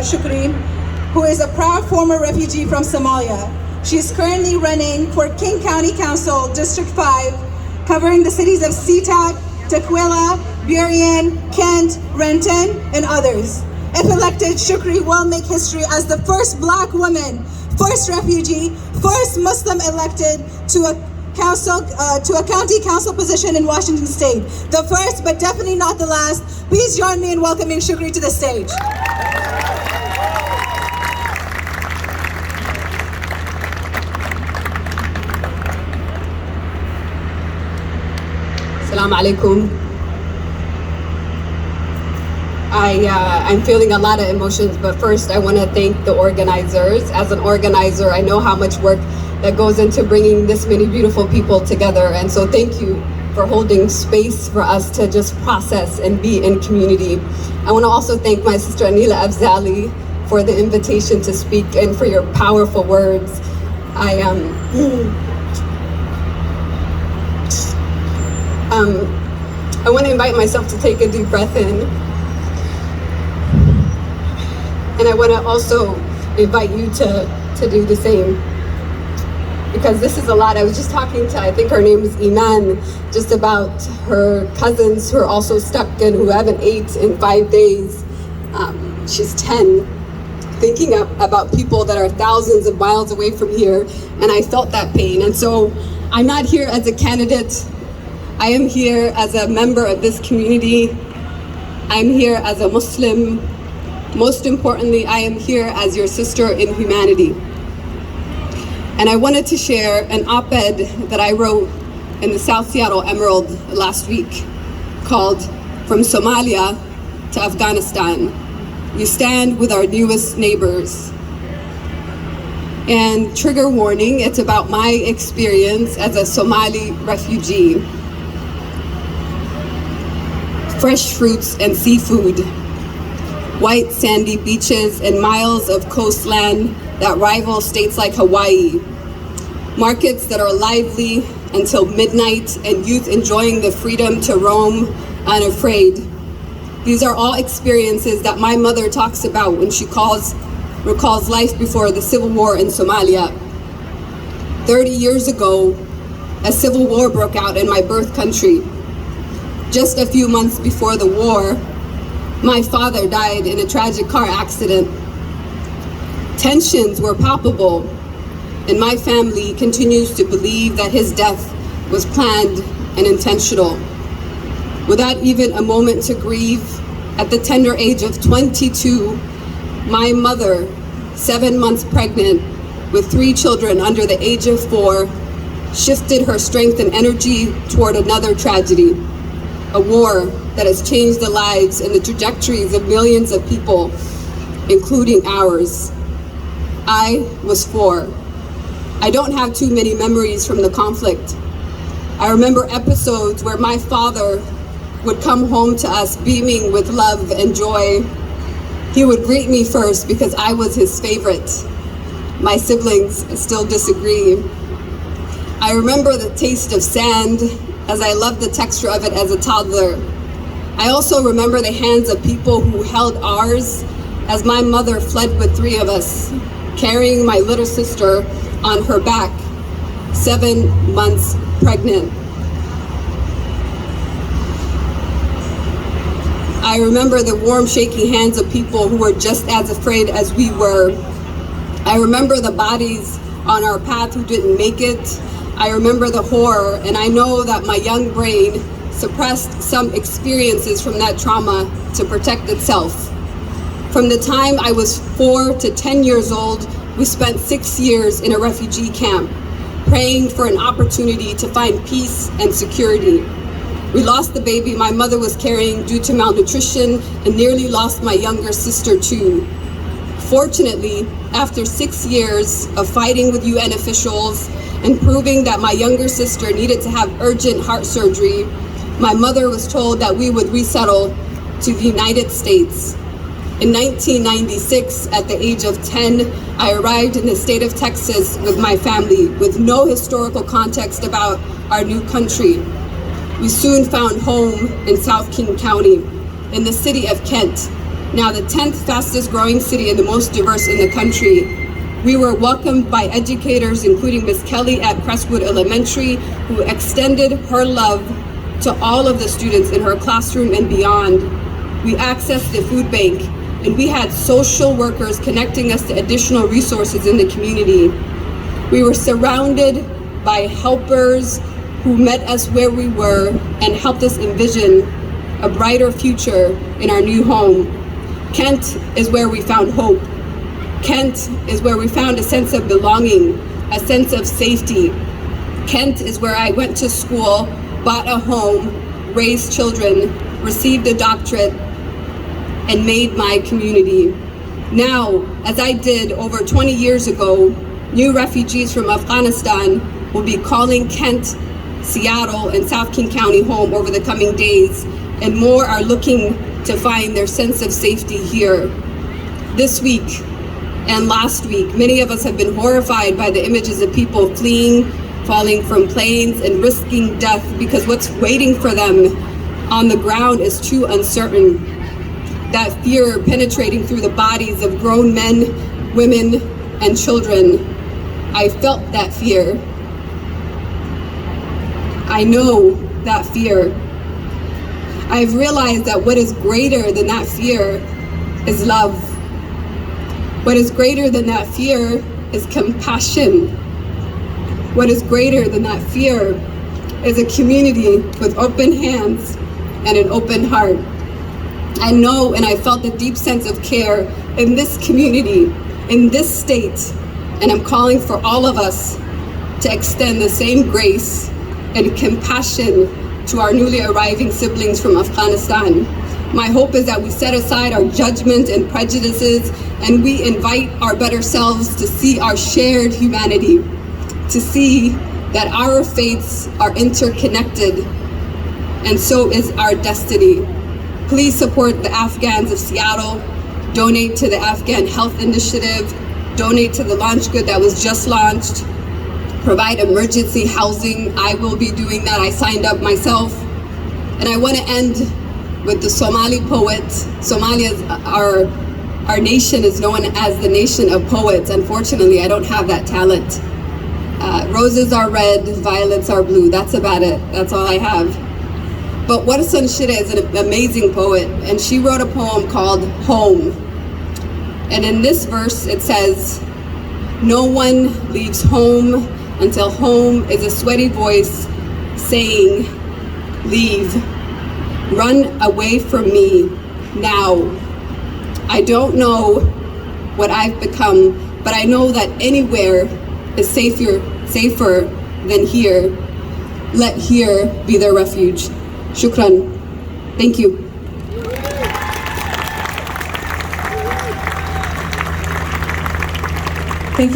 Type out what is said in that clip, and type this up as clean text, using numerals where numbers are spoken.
Shukri, who is a proud former refugee from Somalia. She is currently running for King County Council, District 5, covering the cities of Seatat, Tukwila, Burien, Kent, Renton, and others. If elected, Shukri will make history as the first Black woman, first refugee, first Muslim elected to a county council position in Washington State. The first, but definitely not the last. Please join me in welcoming Shukri to the stage. Assalamu alaikum. I'm feeling a lot of emotions, but first I want to thank the organizers. As an organizer, I know how much work that goes into bringing this many beautiful people together, and so thank you for holding space for us to just process and be in community. I want to also thank my sister Anila Afzali for the invitation to speak and for your powerful words. I want to invite myself to take a deep breath in. And I want to also invite you to do the same. Because this is a lot. I was just talking to, I think her name is Iman, just about her cousins who are also stuck and who haven't ate in 5 days. She's 10. Thinking about people that are thousands of miles away from here. And I felt that pain. And so I'm not here as a candidate. I am here as a member of this community. I'm here as a Muslim. Most importantly, I am here as your sister in humanity. And I wanted to share an op-ed that I wrote in the South Seattle Emerald last week called From Somalia to Afghanistan. We stand with our newest neighbors. And trigger warning, it's about my experience as a Somali refugee. Fresh fruits and seafood, white sandy beaches and miles of coastland that rival states like Hawaii, markets that are lively until midnight and youth enjoying the freedom to roam unafraid. These are all experiences that my mother talks about when she recalls life before the civil war in Somalia. 30 years ago, a civil war broke out in my birth country. Just a few months before the war, my father died in a tragic car accident. Tensions were palpable, and my family continues to believe that his death was planned and intentional. Without even a moment to grieve, at the tender age of 22, my mother, 7 months pregnant with 3 children under the age of 4, shifted her strength and energy toward another tragedy, a war that has changed the lives and the trajectories of millions of people, including ours. I was 4. I don't have too many memories from the conflict. I remember episodes where my father would come home to us beaming with love and joy. He would greet me first because I was his favorite. My siblings still disagree. I remember the taste of sand as I loved the texture of it as a toddler. I also remember the hands of people who held ours as my mother fled with 3 of us, carrying my little sister on her back, 7 months pregnant. I remember the warm, shaking hands of people who were just as afraid as we were. I remember the bodies on our path who didn't make it. I remember the horror, and I know that my young brain suppressed some experiences from that trauma to protect itself. From the time I was 4 to 10 years old, we spent 6 years in a refugee camp, praying for an opportunity to find peace and security. We lost the baby my mother was carrying due to malnutrition and nearly lost my younger sister too. Fortunately, after 6 years of fighting with UN officials and proving that my younger sister needed to have urgent heart surgery, my mother was told that we would resettle to the United States. In 1996, at the age of 10, I arrived in the state of Texas with my family, with no historical context about our new country. We soon found home in South King County, in the city of Kent, now the 10th fastest growing city and the most diverse in the country. We were welcomed by educators, including Ms. Kelly at Crestwood Elementary, who extended her love to all of the students in her classroom and beyond. We accessed the food bank, and we had social workers connecting us to additional resources in the community. We were surrounded by helpers who met us where we were and helped us envision a brighter future in our new home. Kent is where we found hope. Kent is where we found a sense of belonging, a sense of safety. Kent is where I went to school, bought a home, raised children, received a doctorate, and made my community. Now, as I did over 20 years ago, new refugees from Afghanistan will be calling Kent, Seattle, and South King County home over the coming days, and more are looking to find their sense of safety here. This week and last week, many of us have been horrified by the images of people fleeing, falling from planes, and risking death because what's waiting for them on the ground is too uncertain. That fear penetrating through the bodies of grown men, women, and children. I felt that fear. I know that fear. I've realized that what is greater than that fear is love. What is greater than that fear is compassion. What is greater than that fear is a community with open hands and an open heart. I know and I felt a deep sense of care in this community, in this state, and I'm calling for all of us to extend the same grace and compassion to our newly arriving siblings from Afghanistan. My hope is that we set aside our judgment and prejudices and we invite our better selves to see our shared humanity, to see that our faiths are interconnected and so is our destiny. Please support the Afghans of Seattle, donate to the Afghan Health Initiative, donate to the launch good that was just launched, provide emergency housing. I will be doing that. I signed up myself. And I want to end with the Somali poet. Somalia's, our nation is known as the nation of poets. Unfortunately, I don't have that talent. Roses are red, violets are blue. That's about it. That's all I have. But Warsan Shire is an amazing poet, and she wrote a poem called Home. And in this verse, it says, "No one leaves home until home is a sweaty voice saying, leave, run away from me now. I don't know what I've become, but I know that anywhere is safer than here. Let here be their refuge." Shukran. Thank you. Thank you.